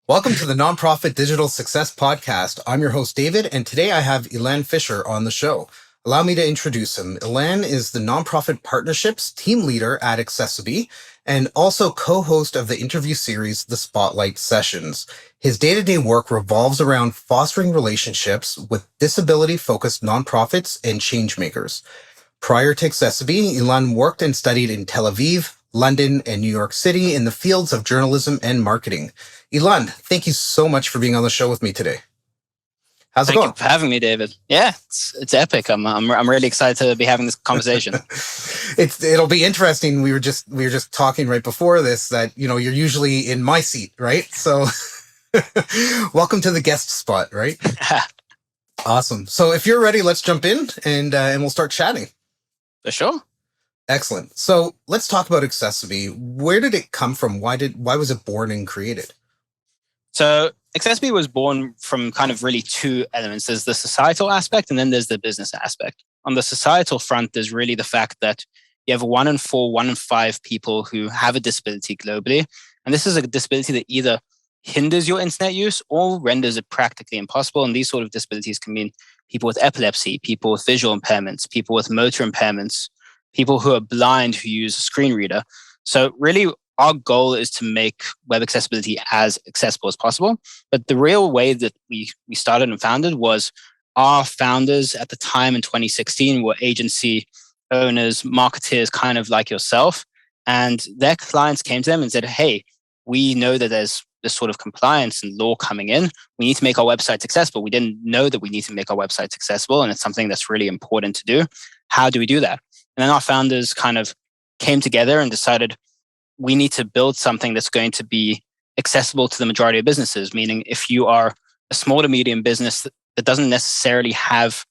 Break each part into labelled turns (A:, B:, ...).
A: Welcome to the Nonprofit Digital Success Podcast. I'm your host, David, and today I have Ilan Fisher on the show. Allow me to introduce him. Ilan is the Nonprofit Partnerships team leader at accessiBe and also co-host of the interview series, The Spotlight Sessions. His day-to-day work revolves around fostering relationships with disability-focused nonprofits and changemakers. Prior to accessiBe, Ilan worked and studied in Tel Aviv, London, and New York City in the fields of journalism and marketing. Ilan, thank you so much for being on the show with me today. How's it going?
B: Thank you for having me, David. Yeah, it's epic. I'm really excited to be having this conversation.
A: It'll be interesting. We were just talking right before this that you're usually in my seat, right? So welcome to the guest spot, right? Awesome. So if you're ready, let's jump in and we'll start chatting.
B: For sure.
A: Excellent. So let's talk about accessiBe. Where did it come from? Why was it born and created?
B: So accessiBe was born from kind of really two elements. There's the societal aspect and then there's the business aspect. On the societal front, there's really the fact that you have 1 in 4, 1 in 5 people who have a disability globally. And this is a disability that either hinders your internet use or renders it practically impossible. And these sort of disabilities can mean people with epilepsy, people with visual impairments, people with motor impairments, people who are blind who use a screen reader. So really, our goal is to make web accessibility as accessible as possible. But the real way that we started and founded was our founders at the time in 2016 were agency owners, marketeers, kind of like yourself. And their clients came to them and said, hey, we know that there's this sort of compliance and law coming in. We need to make our websites accessible. We didn't know that we need to make our websites accessible. And it's something that's really important to do. How do we do that? And then our founders kind of came together and decided we need to build something that's going to be accessible to the majority of businesses. Meaning if you are a small to medium business that doesn't necessarily have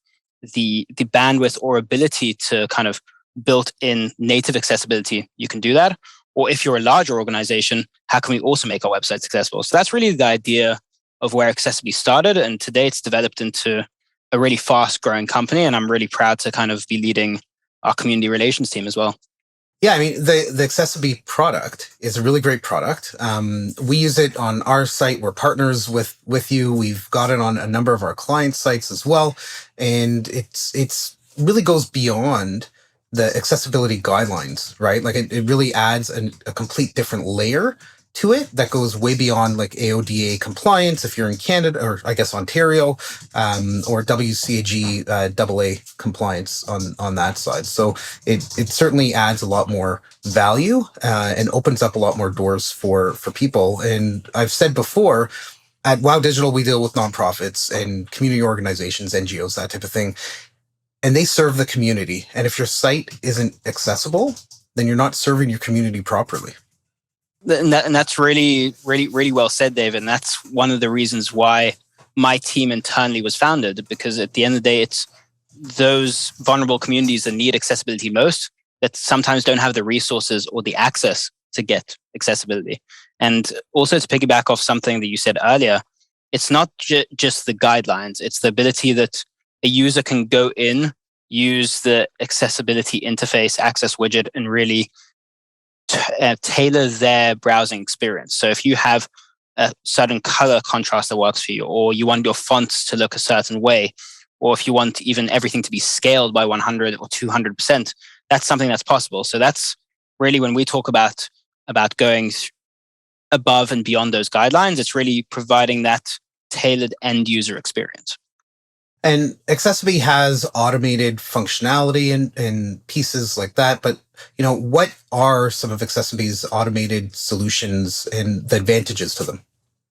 B: the bandwidth or ability to kind of built in native accessibility, you can do that. Or if you're a larger organization, how can we also make our websites accessible? So that's really the idea of where accessiBe started. And today it's developed into a really fast growing company. And I'm really proud to kind of be leading our community relations team as well.
A: Yeah, I mean, the accessiBe product is a really great product. We use it on our site. We're partners with you. We've got it on a number of our client sites as well. And it's really goes beyond the accessibility guidelines, right? Like it really adds a complete different layer to it that goes way beyond like AODA compliance if you're in Canada or I guess Ontario, or WCAG AA compliance on that side. So it certainly adds a lot more value and opens up a lot more doors for people. And I've said before, at Wow Digital, we deal with nonprofits and community organizations, NGOs, that type of thing. And they serve the community. And if your site isn't accessible, then you're not serving your community properly.
B: And that's really, really, really well said, Dave. And that's one of the reasons why my team internally was founded, because at the end of the day, it's those vulnerable communities that need accessibility most that sometimes don't have the resources or the access to get accessibility. And also to piggyback off something that you said earlier, it's not just the guidelines, it's the ability that a user can go in, use the accessibility interface access widget and really tailor their browsing experience. So if you have a certain color contrast that works for you, or you want your fonts to look a certain way, or if you want even everything to be scaled by 100 or 200%, that's something that's possible. So that's really when we talk about going above and beyond those guidelines, it's really providing that tailored end user experience.
A: And accessiBe has automated functionality and pieces like that. But, what are some of accessiBe's automated solutions and the advantages to them?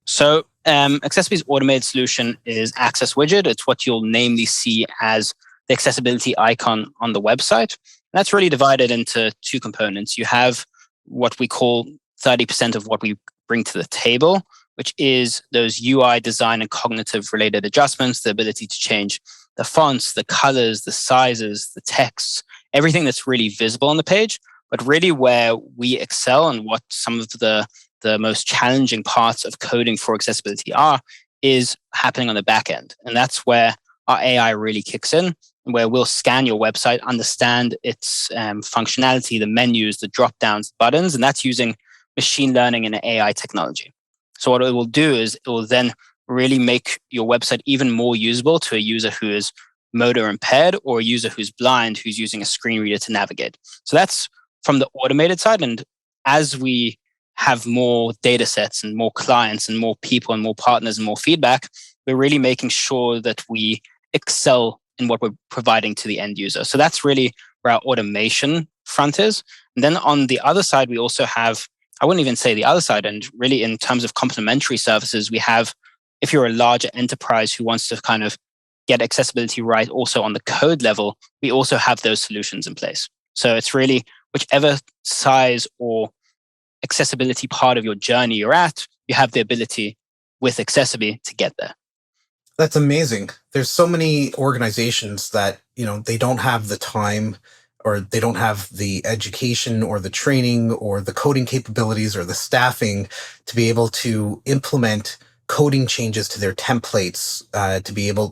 B: So accessiBe's automated solution is Access Widget. It's what you'll namely see as the accessibility icon on the website. And that's really divided into two components. You have what we call 30% of what we bring to the table, which is those UI design and cognitive related adjustments, the ability to change the fonts, the colors, the sizes, the texts, everything that's really visible on the page. But really where we excel and what some of the most challenging parts of coding for accessibility are is happening on the back end. And that's where our AI really kicks in, and where we'll scan your website, understand its functionality, the menus, the drop downs, buttons, and that's using machine learning and AI technology. So what it will do is it will then really make your website even more usable to a user who is motor impaired or a user who's blind, who's using a screen reader to navigate. So that's from the automated side. And as we have more data sets and more clients and more people and more partners and more feedback, we're really making sure that we excel in what we're providing to the end user. So that's really where our automation front is. And then on the other side, we also have, I wouldn't even say the other side, and really in terms of complementary services, we have, if you're a larger enterprise who wants to kind of get accessibility right also on the code level, we also have those solutions in place. So it's really whichever size or accessibility part of your journey you're at, you have the ability with accessiBe to get there.
A: That's amazing. There's so many organizations that, they don't have the time or they don't have the education or the training or the coding capabilities or the staffing to be able to implement coding changes to their templates, to be able,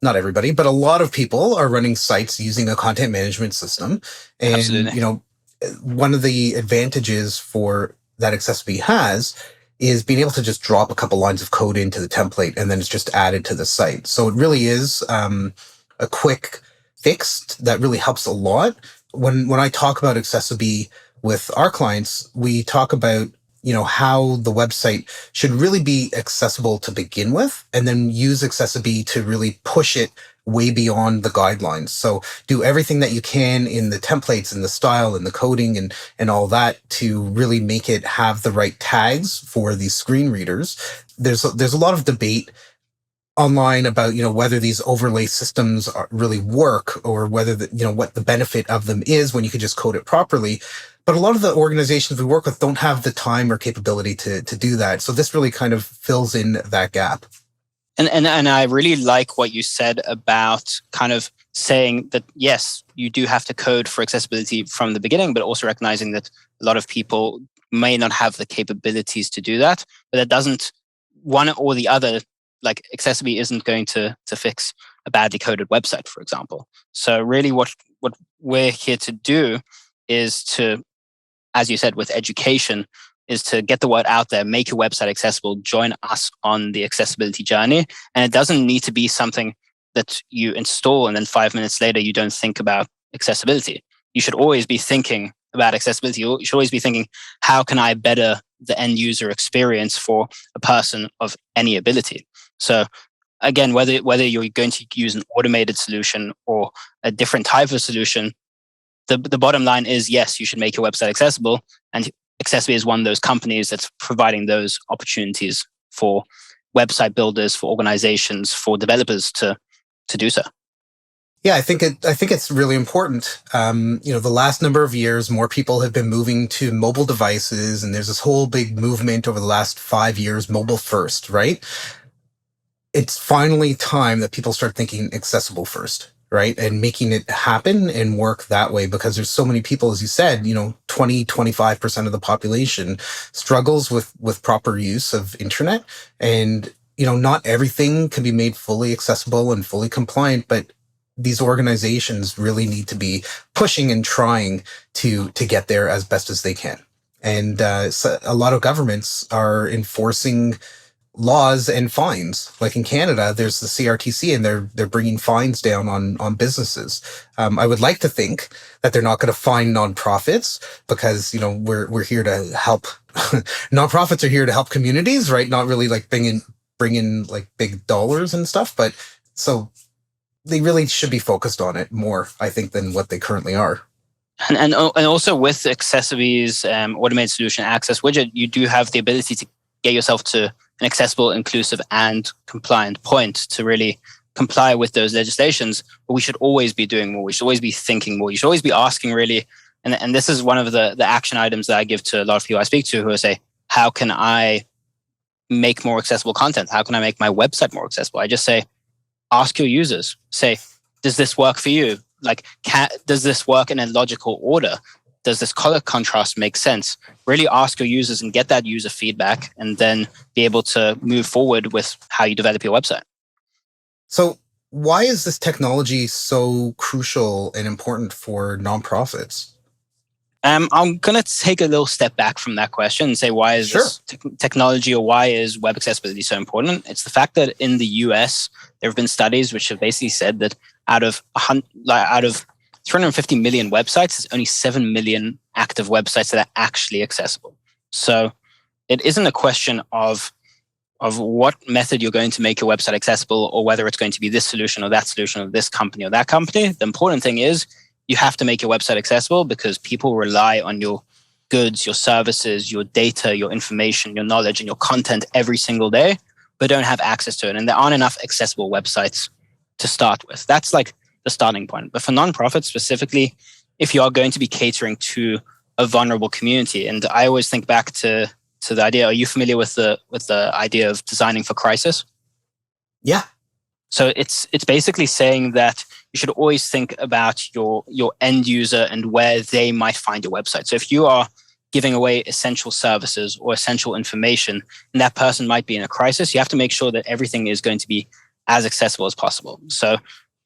A: not everybody, but a lot of people are running sites using a content management system. And,
B: Absolutely.
A: One of the advantages for that accessiBe has is being able to just drop a couple lines of code into the template and then it's just added to the site. So it really is a quick fix that really helps a lot. When I talk about accessiBe with our clients, we talk about how the website should really be accessible to begin with, and then use accessiBe to really push it way beyond the guidelines. So do everything that you can in the templates and the style and the coding and all that to really make it have the right tags for these screen readers. There's a lot of debate online about whether these overlay systems really work or whether what the benefit of them is when you can just code it properly. But a lot of the organizations we work with don't have the time or capability to do that. So this really kind of fills in that gap.
B: And I really like what you said about kind of saying that, yes, you do have to code for accessibility from the beginning, but also recognizing that a lot of people may not have the capabilities to do that. But that doesn't, one or the other, like accessibility isn't going to fix a badly coded website, for example. So really what we're here to do is to, as you said, with education, is to get the word out there, make your website accessible, join us on the accessibility journey. And it doesn't need to be something that you install and then 5 minutes later you don't think about accessibility. You should always be thinking about accessibility. You should always be thinking, how can I better the end user experience for a person of any ability? So again, whether you're going to use an automated solution or a different type of solution, the bottom line is, yes, you should make your website accessible, and accessiBe is one of those companies that's providing those opportunities for website builders, for organizations, for developers to do so.
A: Yeah, I think it's really important. The last number of years, more people have been moving to mobile devices, and there's this whole big movement over the last 5 years, mobile first, right? It's finally time that people start thinking accessible first, right? And making it happen and work that way, because there's so many people, as you said, 25% of the population struggles with proper use of internet. And, not everything can be made fully accessible and fully compliant, but these organizations really need to be pushing and trying to get there as best as they can. And so a lot of governments are enforcing laws and fines. Like in Canada, there's the CRTC, and they're bringing fines down on businesses. I would like to think that they're not going to fine nonprofits, because we're here to help. Nonprofits are here to help communities, right? Not really like bring in like big dollars and stuff. But so they really should be focused on it more, I think, than what they currently are.
B: And also with accessiBe's automated solution access widget, you do have the ability to get yourself to an accessible, inclusive, and compliant point to really comply with those legislations. But we should always be doing more. We should always be thinking more. You should always be asking, really. And this is one of the action items that I give to a lot of people I speak to, who say, how can I make more accessible content? How can I make my website more accessible? I just say, ask your users. Say, does this work for you? Like, does this work in a logical order? Does this color contrast make sense? Really ask your users and get that user feedback, and then be able to move forward with how you develop your website.
A: So why is this technology so crucial and important for nonprofits?
B: I'm going to take a little step back from that question and say, why is this technology, or why is web accessibility so important? It's the fact that in the US, there have been studies which have basically said that out of 350 million websites, there's only 7 million active websites that are actually accessible. So it isn't a question of what method you're going to make your website accessible, or whether it's going to be this solution or that solution, or this company or that company. The important thing is you have to make your website accessible, because people rely on your goods, your services, your data, your information, your knowledge, and your content every single day, but don't have access to it. And there aren't enough accessible websites to start with. That's like the starting point. But for nonprofits specifically, if you are going to be catering to a vulnerable community, and I always think back to the idea. Are you familiar with the idea of designing for crisis?
A: Yeah.
B: So it's basically saying that you should always think about your end user and where they might find your website. So if you are giving away essential services or essential information, and that person might be in a crisis, you have to make sure that everything is going to be as accessible as possible. So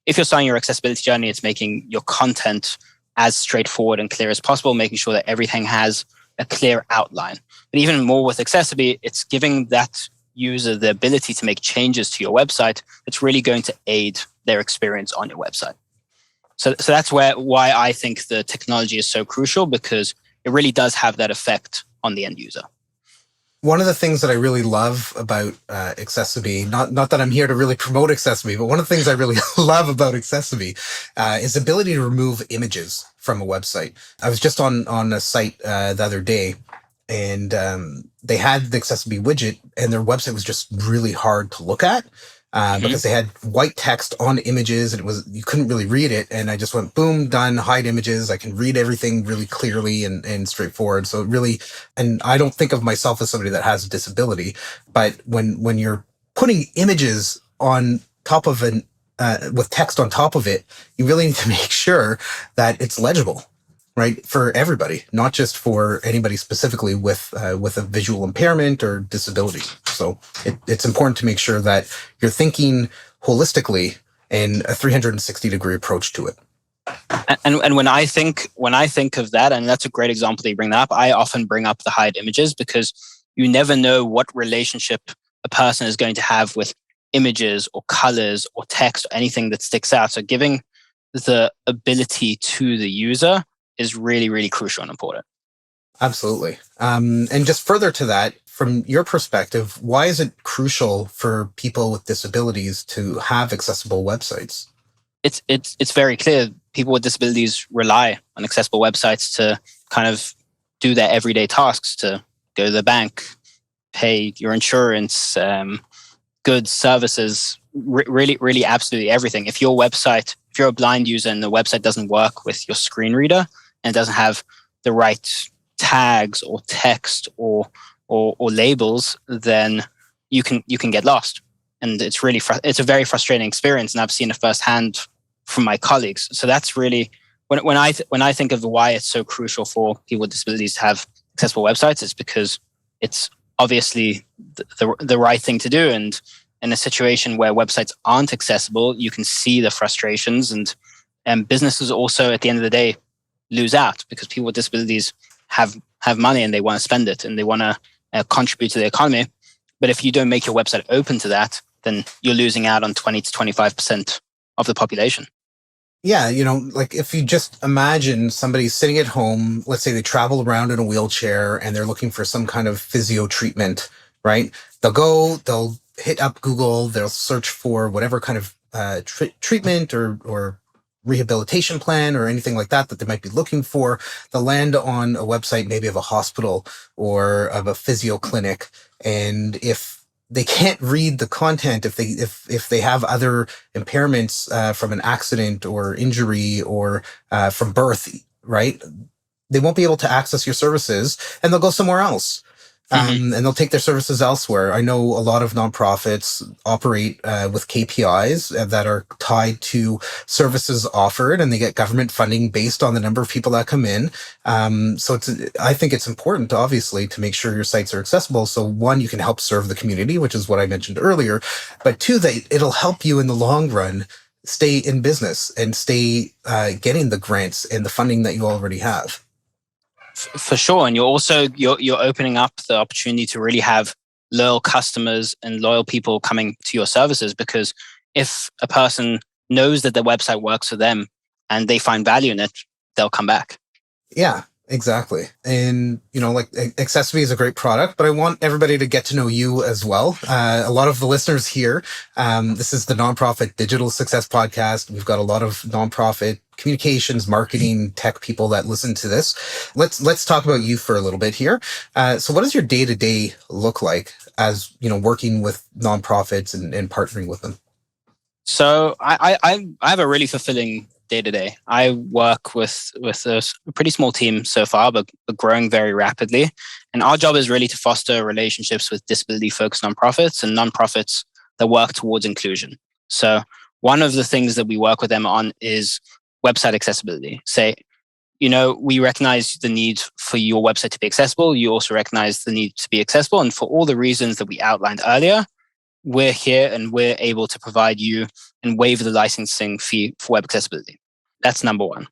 B: if you're starting your accessibility journey, it's making your content as straightforward and clear as possible, making sure that everything has a clear outline. But even more with accessiBe, it's giving that user the ability to make changes to your website that's really going to aid their experience on your website. So that's why I think the technology is so crucial, because it really does have that effect on the end user.
A: One of the things that I really love about accessiBe, not that I'm here to really promote accessiBe, but one of the things I really love about accessiBe is the ability to remove images from a website. I was just on a site the other day, and they had the accessiBe widget, and their website was just really hard to look at because they had white text on images, and you couldn't really read it. And I just went, boom, done, hide images. I can read everything really clearly and straightforward. So it really, and I don't think of myself as somebody that has a disability, but when you're putting images on top of with text on top of it, you really need to make sure that it's legible, right, for everybody, not just for anybody specifically with a visual impairment or disability. So it's important to make sure that you're thinking holistically and a 360-degree approach to it.
B: And when I think of that, and that's a great example that you bring that up, I often bring up the hide images, because you never know what relationship a person is going to have with images or colors or text or anything that sticks out. So giving the ability to the user is really, really crucial and important.
A: Absolutely. And just further to that, from your perspective, why is it crucial for people with disabilities to have accessible websites?
B: It's very clear. People with disabilities rely on accessible websites to kind of do their everyday tasks, to go to the bank, pay your insurance, goods, services, really, really absolutely everything. If you're a blind user and the website doesn't work with your screen reader and doesn't have the right tags or text or labels, then you can get lost. And it's a very frustrating experience, and I've seen it firsthand from my colleagues. So that's really when I think of why it's so crucial for people with disabilities to have accessible websites. It's because it's obviously the right thing to do, and in a situation where websites aren't accessible, you can see the frustrations, and businesses also at the end of the day lose out, because people with disabilities have money and they want to spend it and they want to contribute to the economy. But if you don't make your website open to that, then you're losing out on 20 to 25% of the population.
A: Yeah, like if you just imagine somebody sitting at home, let's say they travel around in a wheelchair and they're looking for some kind of physio treatment, right? They'll hit up Google, they'll search for whatever kind of treatment or rehabilitation plan or anything like that they might be looking for. They'll land on a website, maybe of a hospital or of a physio clinic. And if they can't read the content, if they have other impairments from an accident or injury or from birth, right, they won't be able to access your services, and they'll go somewhere else. And they'll take their services elsewhere. I know a lot of nonprofits operate with KPIs that are tied to services offered, and they get government funding based on the number of people that come in. So I think it's important, obviously, to make sure your sites are accessible. So one, you can help serve the community, which is what I mentioned earlier. But two, it'll help you in the long run stay in business and stay getting the grants and the funding that you already have.
B: For sure. And you're opening up the opportunity to really have loyal customers and loyal people coming to your services, because if a person knows that their website works for them and they find value in it, they'll come back.
A: Yeah, exactly. And, like accessiBe is a great product, but I want everybody to get to know you as well. A lot of the listeners here, this is the Nonprofit Digital Success Podcast. We've got a lot of nonprofit communications, marketing, tech people that listen to this. Let's talk about you for a little bit here. So what does your day-to-day look like as, working with nonprofits and partnering with them?
B: So I have a really fulfilling day-to-day. I work with a pretty small team so far, but growing very rapidly. And our job is really to foster relationships with disability-focused nonprofits and nonprofits that work towards inclusion. So one of the things that we work with them on is website accessibility. Say, we recognize the need for your website to be accessible. You also recognize the need to be accessible. And for all the reasons that we outlined earlier, we're here and we're able to provide you and waive the licensing fee for web accessibility. That's number one.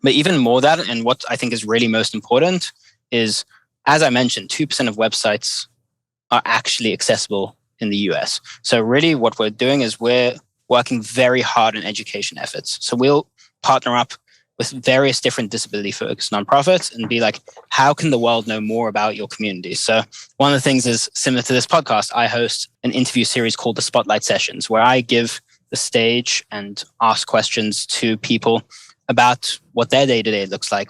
B: But even more that, and what I think is really most important is, as I mentioned, 2% of websites are actually accessible in the US. So really what we're doing is we're working very hard on education efforts. So we'll partner up with various different disability-focused nonprofits and be like, how can the world know more about your community? So one of the things is, similar to this podcast, I host an interview series called the Spotlight Sessions, where I give the stage and ask questions to people about what their day-to-day looks like,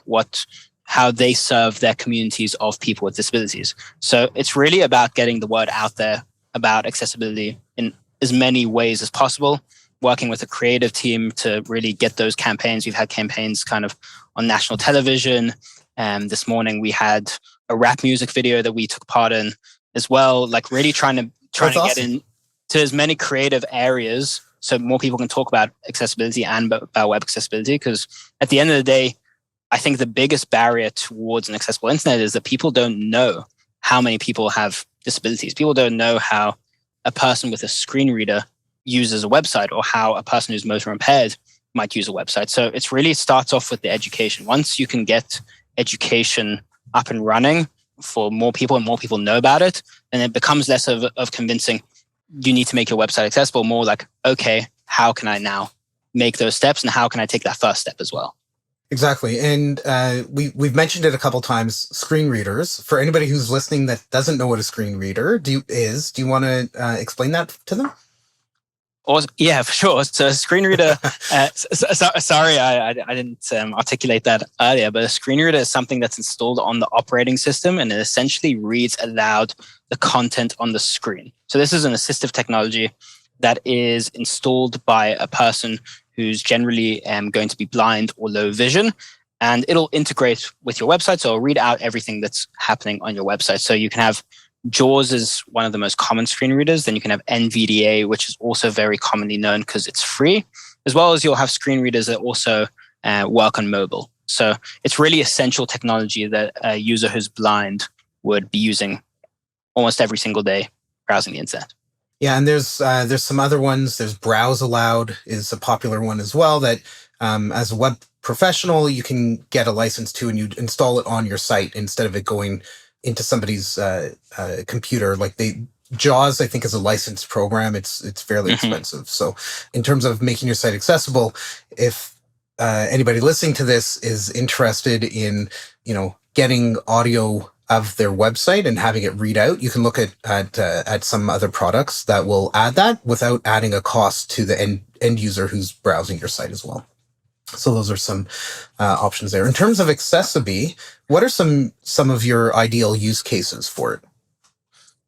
B: how they serve their communities of people with disabilities. So it's really about getting the word out there about accessibility in as many ways as possible, working with a creative team to really get those campaigns. We've had campaigns kind of on national television. And this morning we had a rap music video that we took part in as well, like really trying to get into as many creative areas so more people can talk about accessibility and about web accessibility. Because at the end of the day, I think the biggest barrier towards an accessible internet is that people don't know how many people have disabilities. People don't know how a person with a screen reader uses a website, or how a person who's motor impaired might use a website. So it really starts off with the education. Once you can get education up and running for more people and more people know about it, and it becomes less of convincing you need to make your website accessible, more like, okay, how can I now make those steps, and how can I take that first step as well?
A: Exactly. And we've mentioned it a couple times, screen readers. For anybody who's listening that doesn't know what a screen reader do you want to explain that to them?
B: Yeah, for sure. So a screen reader, sorry, I didn't articulate that earlier, but a screen reader is something that's installed on the operating system, and it essentially reads aloud the content on the screen. So this is an assistive technology that is installed by a person who's generally going to be blind or low vision, and it'll integrate with your website. So it'll read out everything that's happening on your website. So you can have JAWS is one of the most common screen readers. Then you can have NVDA, which is also very commonly known because it's free, as well as you'll have screen readers that also work on mobile. So it's really essential technology that a user who's blind would be using almost every single day browsing the internet.
A: Yeah, and there's some other ones. There's Browse Aloud is a popular one as well that as a web professional, you can get a license to, and you install it on your site instead of it going into somebody's computer. Like JAWS, I think, is a licensed program. It's fairly expensive. So in terms of making your site accessible, if anybody listening to this is interested in, getting audio of their website and having it read out, you can look at some other products that will add that without adding a cost to the end user who's browsing your site as well. So those are some options there. In terms of accessiBe, what are some of your ideal use cases for it?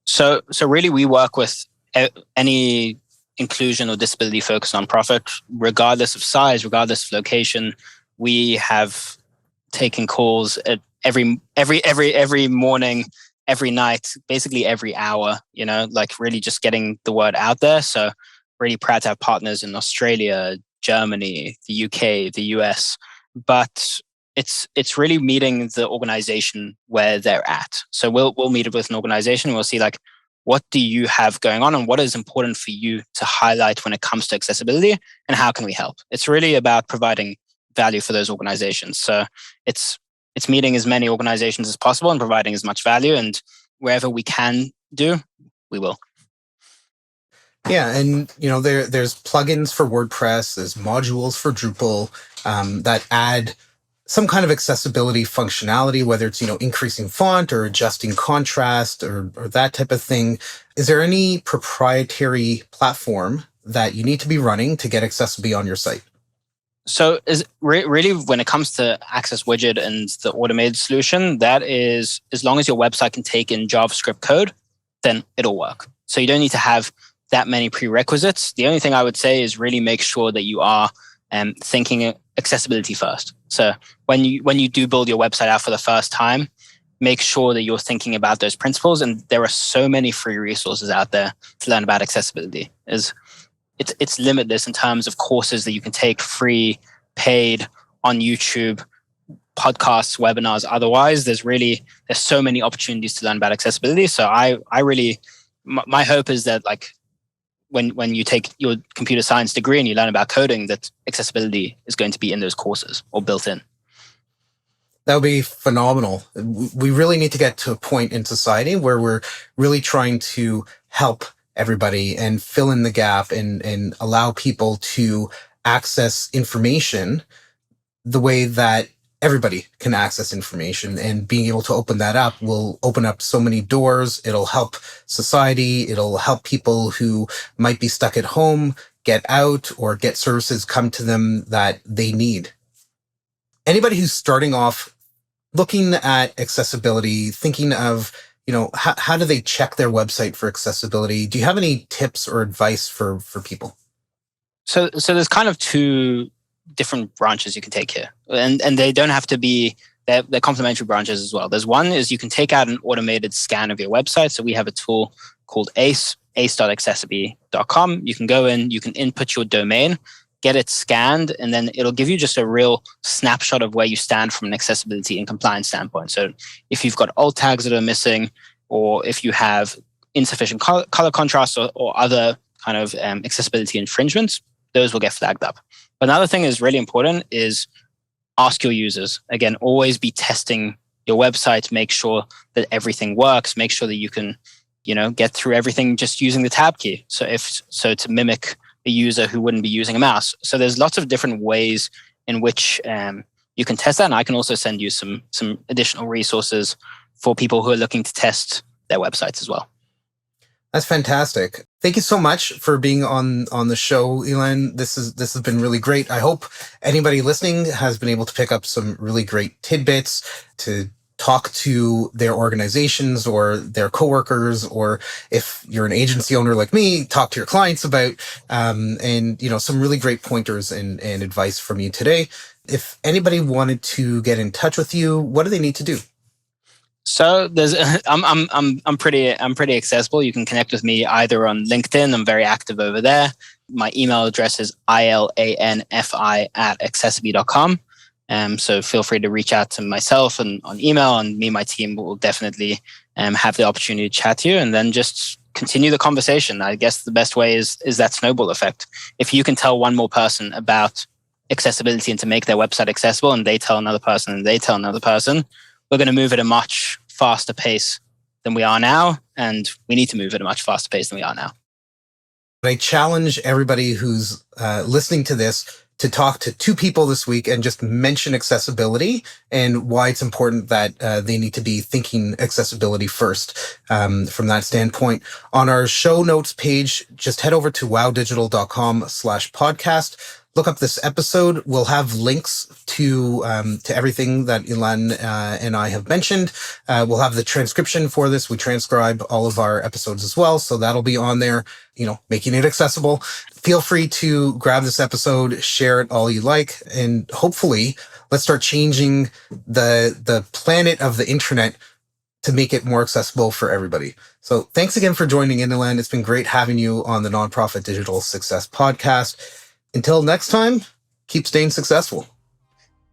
B: So really, we work with any inclusion or disability focused nonprofit, regardless of size, regardless of location. We have taken calls at every morning, every night, basically every hour. Like really just getting the word out there. So really proud to have partners in Australia, Germany, the UK, the US, but it's really meeting the organization where they're at. So we'll meet with an organization. We'll see like, what do you have going on, and what is important for you to highlight when it comes to accessibility, and how can we help? It's really about providing value for those organizations. So it's it's meeting as many organizations as possible and providing as much value. And wherever we can do, we will.
A: Yeah, and there's plugins for WordPress, there's modules for Drupal that add some kind of accessibility functionality, whether it's increasing font or adjusting contrast or that type of thing. Is there any proprietary platform that you need to be running to get accessiBe on your site?
B: So is really when it comes to Access Widget and the automated solution, that is, as long as your website can take in JavaScript code, then it'll work. So you don't need to have that many prerequisites. The only thing I would say is really make sure that you are thinking accessibility first. So when you do build your website out for the first time, make sure that you're thinking about those principles. And there are so many free resources out there to learn about accessibility. It's limitless in terms of courses that you can take free, paid, on YouTube, podcasts, webinars. Otherwise, there's so many opportunities to learn about accessibility. So my hope is that when you take your computer science degree and you learn about coding, that accessibility is going to be in those courses or built in.
A: That would be phenomenal. We really need to get to a point in society where we're really trying to help everybody and fill in the gap and allow people to access information the way that everybody can access information, and being able to open that up will open up so many doors. It'll help society. It'll help people who might be stuck at home get out or get services come to them that they need. Anybody who's starting off looking at accessibility, thinking of, how do they check their website for accessibility? Do you have any tips or advice for people?
B: So there's kind of two different branches you can take here, and they don't have to be, they're complementary branches as well. There's one is you can take out an automated scan of your website. So we have a tool called ace.accessibe.com. You can go in, you can input your domain, get it scanned, and then it'll give you just a real snapshot of where you stand from an accessibility and compliance standpoint. So if you've got alt tags that are missing, or if you have insufficient color contrast or other kind of accessibility infringements, those will get flagged up. But another thing is really important is ask your users. Again, always be testing your website, make sure that everything works, make sure that you can, get through everything just using the tab key. So to mimic a user who wouldn't be using a mouse. So there's lots of different ways in which you can test that. And I can also send you some additional resources for people who are looking to test their websites as well.
A: That's fantastic. Thank you so much for being on the show, Ilan. This has been really great. I hope anybody listening has been able to pick up some really great tidbits to talk to their organizations or their coworkers, or if you're an agency owner like me, talk to your clients about, and some really great pointers and advice from you today. If anybody wanted to get in touch with you, what do they need to do?
B: So I'm pretty accessible. You can connect with me either on LinkedIn. I'm very active over there. My email address is ilanfi@accessibe.com. So feel free to reach out to myself and on email, and me and my team will definitely have the opportunity to chat to you, and then just continue the conversation. I guess the best way is that snowball effect. If you can tell one more person about accessibility and to make their website accessible, and they tell another person and they tell another person, we're going to move at a much faster pace than we are now, and we need to move at a much faster pace than we are now.
A: I challenge everybody who's listening to this to talk to two people this week and just mention accessibility and why it's important that they need to be thinking accessibility first from that standpoint. On our show notes page, just head over to wowdigital.com/podcast. Look up this episode. We'll have links to everything that Ilan and I have mentioned. We'll have the transcription for this. We transcribe all of our episodes as well, so that'll be on there, making it accessible. Feel free to grab this episode, share it all you like, and hopefully let's start changing the planet of the internet to make it more accessible for everybody. So thanks again for joining in, Ilan. It's been great having you on the Nonprofit Digital Success Podcast. Until next time, keep staying successful.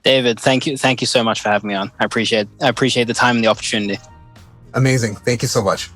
B: David, thank you so much for having me on. I appreciate the time and the opportunity.
A: Amazing. Thank you so much.